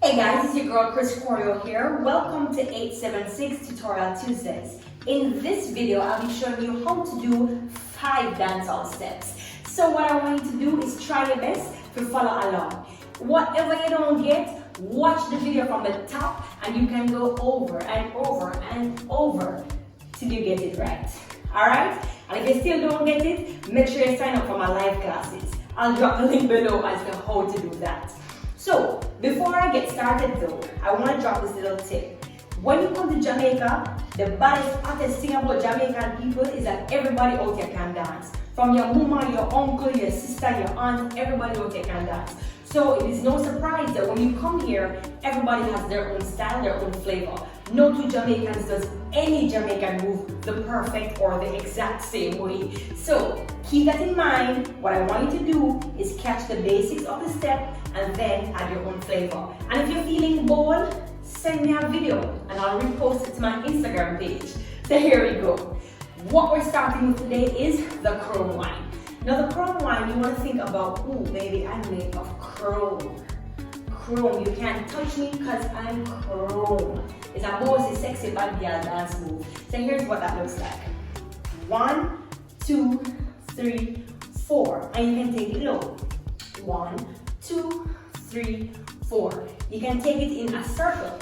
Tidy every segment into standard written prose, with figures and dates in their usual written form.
Hey guys, it's your girl Choreo here. Welcome to 876 Tutorial Tuesdays. In this video, I'll be showing you how to do 5 dancehall steps. So what I want you to do is try your best to follow along. Whatever you don't get, watch the video from the top and you can go over and over and over till you get it right. Alright? And if you still don't get it, make sure you sign up for my live classes. I'll drop the link below as to how to do that. So, before I get started though, I want to drop this little tip. When you come to Jamaica, the baddest, hottest thing about Jamaican people is that everybody out here can dance. From your mama, your uncle, your sister, your aunt, everybody out here can dance. So it is no surprise that when you come here, everybody has their own style, their own flavor. No two Jamaicans does any Jamaican move the perfect or the exact same way. So keep that in mind. What I want you to do is catch the basics of the step and then add your own flavor. And if you're feeling bold, send me a video and I'll repost it to my Instagram page. So here we go. What we're starting with today is the chrome wine. Now the chrome wine, you want to think about, ooh, maybe I'm made of chrome. Chrome, you can't touch me because I'm chrome. It's a most sexy bad girl dance move. So here's what that looks like. 1, 2, 3, 4. And you can take it low. 1, 2, 3, 4. You can take it in a circle.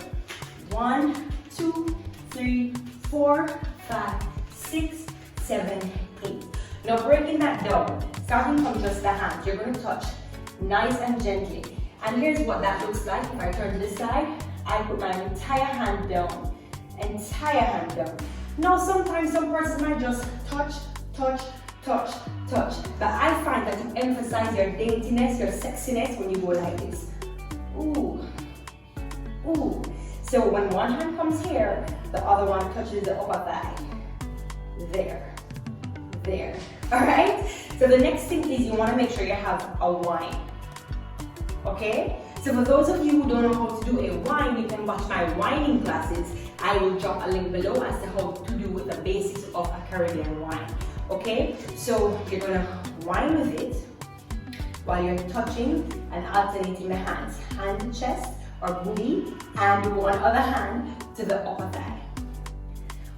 1, 2, 3, 4, 5, 6, 7, 8. Now breaking that down, starting from just the hands, you're going to touch nice and gently. And here's what that looks like. If I turn to the side, I put my entire hand down. Entire hand down. Now sometimes some persons might just touch, touch, touch, touch. But I find that you emphasize your daintiness, your sexiness when you go like this. Ooh. Ooh. So when one hand comes here, the other one touches the upper thigh. There. There. Alright? So the next thing is you want to make sure you have a whine. Okay? So for those of you who don't know how to do a whine, you can watch my whining classes. I will drop a link below as to how to do with the basics of a Caribbean whine. Okay? So you're going to whine with it while you're touching and alternating the hands. Hand to chest or booty and one other hand to the upper thigh.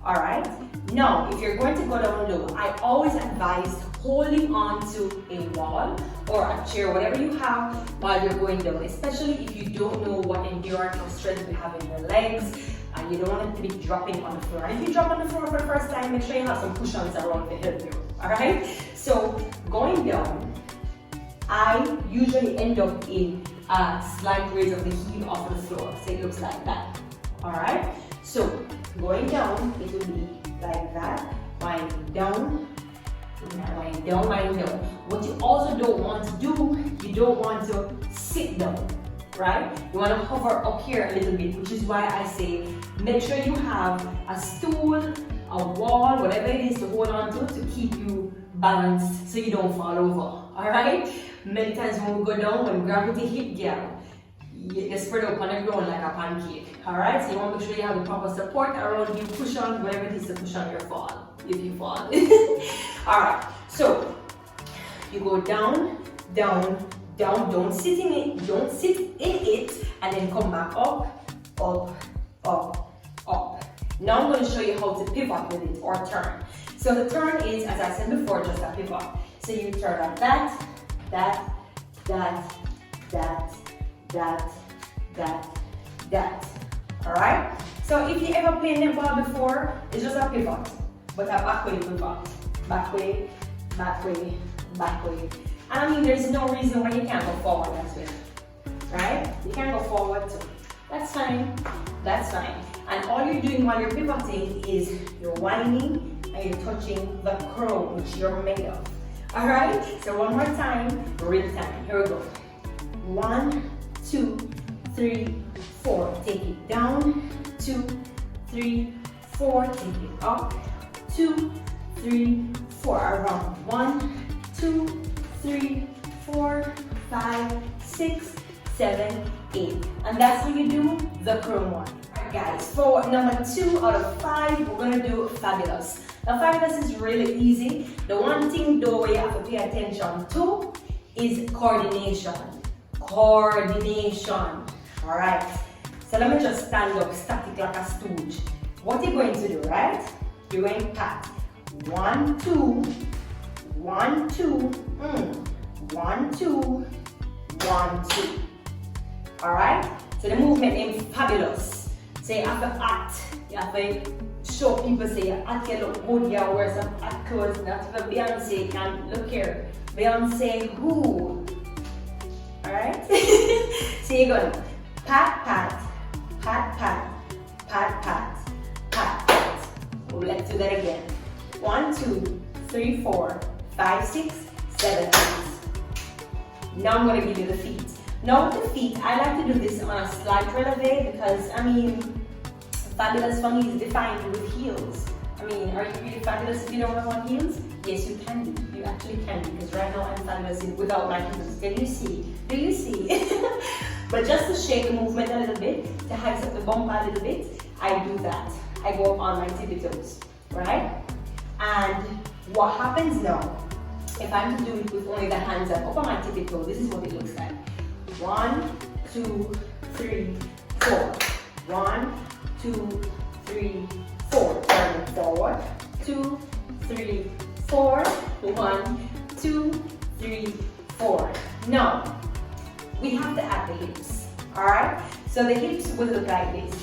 Alright? Now, if you're going to go down low, I always advise holding on to a wall or a chair, whatever you have while you're going down, especially if you don't know what endurance or strength you have in your legs and you don't want it to be dropping on the floor. And if you drop on the floor for the first time, make sure you have some cushions around to help you. Alright? So, going down, I usually end up in a slight raise of the heel off the floor. So it looks like that. Alright? So, going down, it will be like that. Winding down, winding down, winding down. What you also don't want to do, you don't want to sit down, right? You want to hover up here a little bit, which is why I say make sure you have a stool, a wall, whatever it is to hold on to keep you balanced so you don't fall over. Alright? Many times when we go down, when gravity hit, yeah, you spread up on the ground like a pancake. Alright? So you want to make sure you have the proper support around you, cushion, whatever it is to cushion your fall, if you fall. Alright, so you go down, down, down, don't sit in it, and then come back up, up, up, up. Now I'm going to show you how to pivot with it or turn. So the turn is, as I said before, just a pivot. So you turn like that, that, that, that, that, that, that. Alright? So if you ever played netball before, it's just a pivot, but a back way pivot. Back way, back way, back way. And I mean, there's no reason why you can't go forward as well. Right? You can't go forward too. That's fine. That's fine. And all you're doing while you're pivoting is you're winding and you're touching the chrome, which you're made of. Alright? So one more time, real time. Here we go. 1, 2, 3, 4. Take it down. 2, 3, 4. Take it up. 2, 3, 4. Around 1, 2, 3, 4, 5, 6, 7, 8. And that's how you do the chrome one. Alright guys, for number 2 out of 5, we're going to do fabulous. Now fabulous is really easy. The one thing though you have to pay attention to is coordination. Coordination. Alright, so let me just stand up static like a stooge. What you're going to do, right? You're going to pat. 1, 2, 1, 2, 1, 2, 1, 2. Alright? So the movement is fabulous. So you have to act. You have to show people, say you act, you look good, you wear some hot clothes. That's what Beyonce can look here. Beyonce who? Alright? So you're going pat, pat, pat, pat, pat, pat, pat, pat. Let's do that again. 1, 2, 3, 4, 5, 6, 7, 8. Now I'm going to give you the feet. Now with the feet, I like to do this on a slight releve because, I mean, fabulous for me is defined with heels. I mean, are you really fabulous if you don't have on heels? Yes, you can be. You actually can be, because right now I'm fabulous without my heels. Can you see? Do you see? But just to shake the movement a little bit, to heighten up the bump a little bit, I do that. I go up on my tippy toes, right? And what happens now, if I'm to do it with only the hands up on my tippy toe, this is what it looks like. 1, 2, 3, 4. 1, 2, 3, 4. Turn it forward. 2, 3, 4. 1, 2, 3, 4. Now, we have to add the hips. Alright? So the hips will look like this.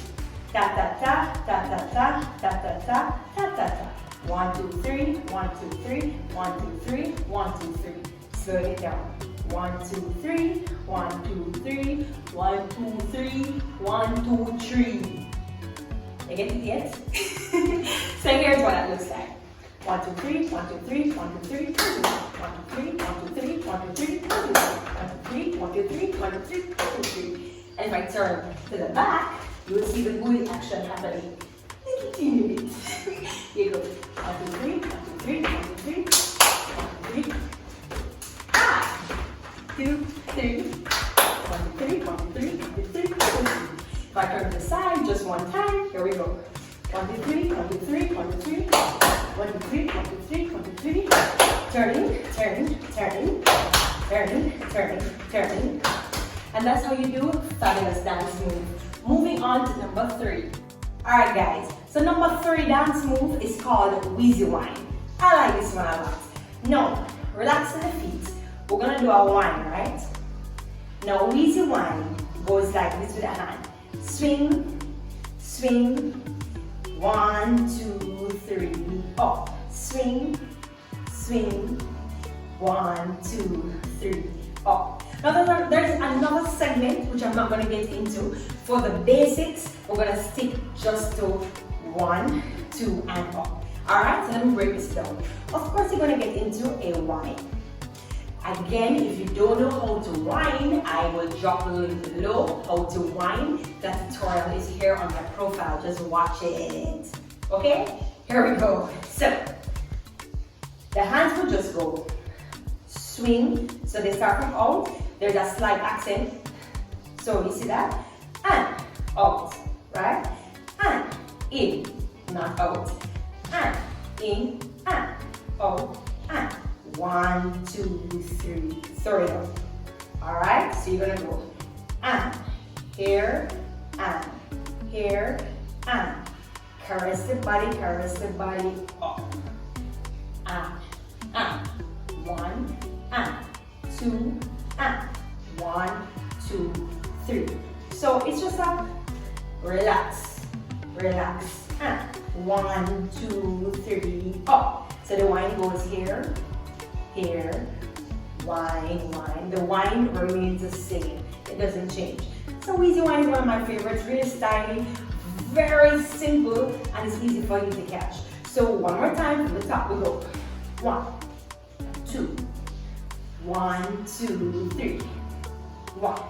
Ta ta ta, ta ta ta, ta ta ta, ta ta ta. 1, 2, 3, 1, 2, 3, 1, 2, 3, 1, 2, 3. Slow it down. 1, 2, 3, 1, 2, 3, 1, 2, 3, 1, 2, 3. You get it yet? So here's what that looks like. 1, 2, 3, 1, 2, 3, 1, 2, 3, 1, 2, 3, 1, 2, 3, 1, 2, 3, 1, 2, 3, 1, 2, 3, 1, 2, 3, 1, 2, 3. And if I turn to the back, you will see the booty action happening. Here you go. 1, 2, 3, 1, 2, 3, 1, 2, 3, 1, 2, 3. 2, 3, 1, 2, 3, 1, 2, 3, 1, 2, 3, 1, 2, 3. If I turn to the side just one time, here we go. 1, 2, 3, 1, 2, 3, 1, 2, 3, 1, 2, 3, 1, 2, 3, 1, 2, 3. Turning, turning, turning, turning, turning, turning. And that's how you do fabulous dance move. Moving on to number 3. Alright guys, so number 3 dance move is called Weezy wine. I like this one a lot. Now, relax in the feet. We're gonna do a wine, right? Now, Weezy wine goes like this with a hand. Swing, swing, 1, 2, 3, up. Swing, swing, 1, 2, 3, up. Now, there's another segment which I'm not gonna get into. For the basics, we're gonna stick just to 1, 2, and up. Alright, so let me break this down. Of course, you're gonna get into a wine. Again, if you don't know how to whine, I will drop a link below how to whine. That tutorial is here on my profile. Just watch it. Okay? Here we go. So, the hands will just go swing. So they start from out. There's a slight accent. So you see that? And out. Right? And in. Not out. And in. And out. And 1, 2, 3, throw it up. Alright, so you're gonna go and here, and here, and caress the body up. And 1, and 2, and 1, 2, 3. So it's just a relax, relax, and 1, 2, 3, up. So the wine goes here, here, wine, wine. The wine remains the same. It doesn't change. So Weezy wine is one of my favorites. Really stylish, very simple, and it's easy for you to catch. So one more time from the top we go. 1, 2, 1, 2, 3. 1,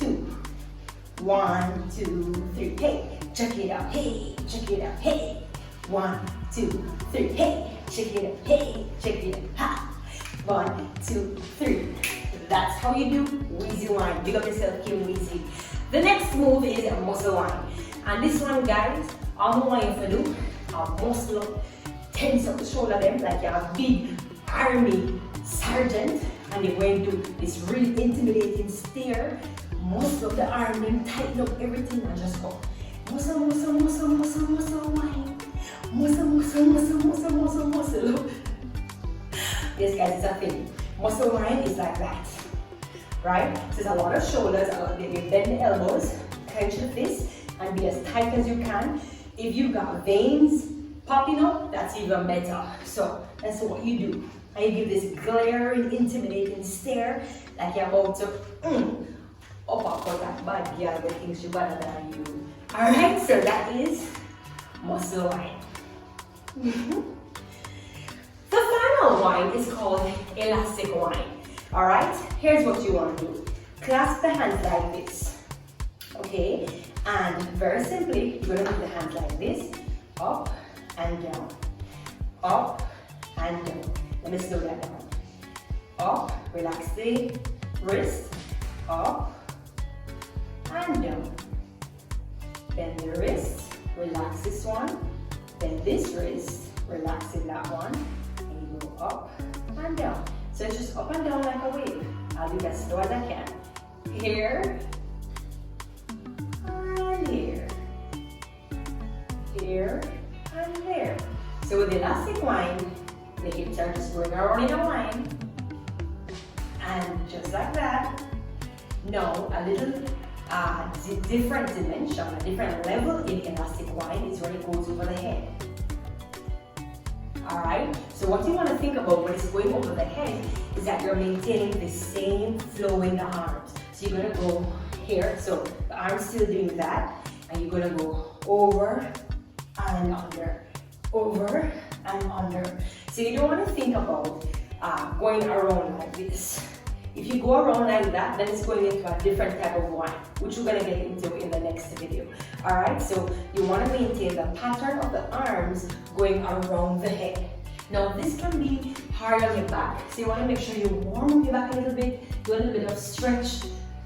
2, 1, 2, 3. Hey, check it out. Hey, check it out. Hey. 1, 2, 3. Hey, check it out. Hey, check it out. Ha. 1, 2, 3. That's how you do Weezy wine. Big up yourself, King Weezy. The next move is a muscle wine. And this one, guys, I don't know what you have to do. A muscle up, tense up the shoulder them like you're a big army sergeant. And you're going to do this really intimidating stare. Muscle up the arm, then tighten up everything and just go. Muscle, muscle, muscle, muscle, muscle, wine. Muscle, muscle, muscle, muscle, muscle, muscle. Yes, guys, it's a thing. Muscle wine is like that, right? So there's a lot of shoulders, you bend the elbows, clench the fist, and be as tight as you can. If you've got veins popping up, that's even better. So that's what you do. And you give this glaring, intimidating stare like you're about to uppercut that bad girl that thinks she's better than you. Alright, so that is muscle wine. The final wine is called elastic wine. Alright, here's what you want to do. Clasp the hands like this. Okay, and very simply, you're going to put the hands like this, up and down, up and down. Let me slow that down. Up, relax the wrist, up and down. Bend the wrist, relax this one. Bend this wrist, relaxing that one. And you go up and down. So it's just up and down like a wave. I'll do as slow as I can. Here and here. Here and there. So with the elastic wine, the hips are just going around in a line. And just like that. Now a little different dimension, a different level in elastic wine is when it goes over the head. Alright, so what you want to think about when it's going over the head is that you're maintaining the same flow in the arms. So you're going to go here, so the arm's still doing that, and you're going to go over and under, over and under. So you don't want to think about going around like this. If you go around like that, then it's going into a different type of wine, which we're going to get into in the next video. Alright, so you want to maintain the pattern of the arms going around the head. Now this can be hard on your back, so you want to make sure you warm up your back a little bit, do a little bit of stretch,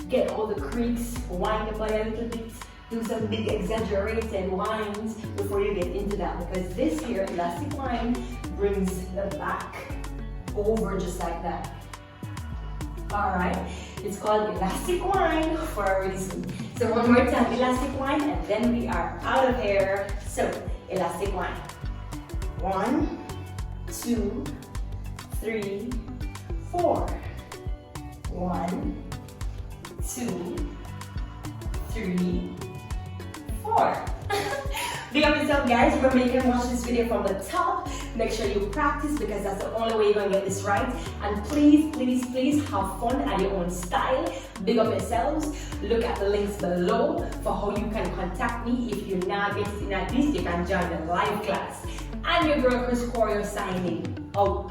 get all the creaks, wind your body a little bit, do some big exaggerated winds before you get into that, because this here, elastic wine, brings the back over just like that. Alright, it's called elastic wine for a reason. So one more time, elastic wine, and then we are out of here. So, elastic wine. 1, 2, 3, 4. 1, 2, 3, 4. Big up yourself, guys. Remember, you can watch this video from the top. Make sure you practice, because that's the only way you're gonna get this right. And please, please, please have fun at your own style. Big up yourselves. Look at the links below for how you can contact me. If you're not getting at this, you can join the live class. And your girl Choreo signing out.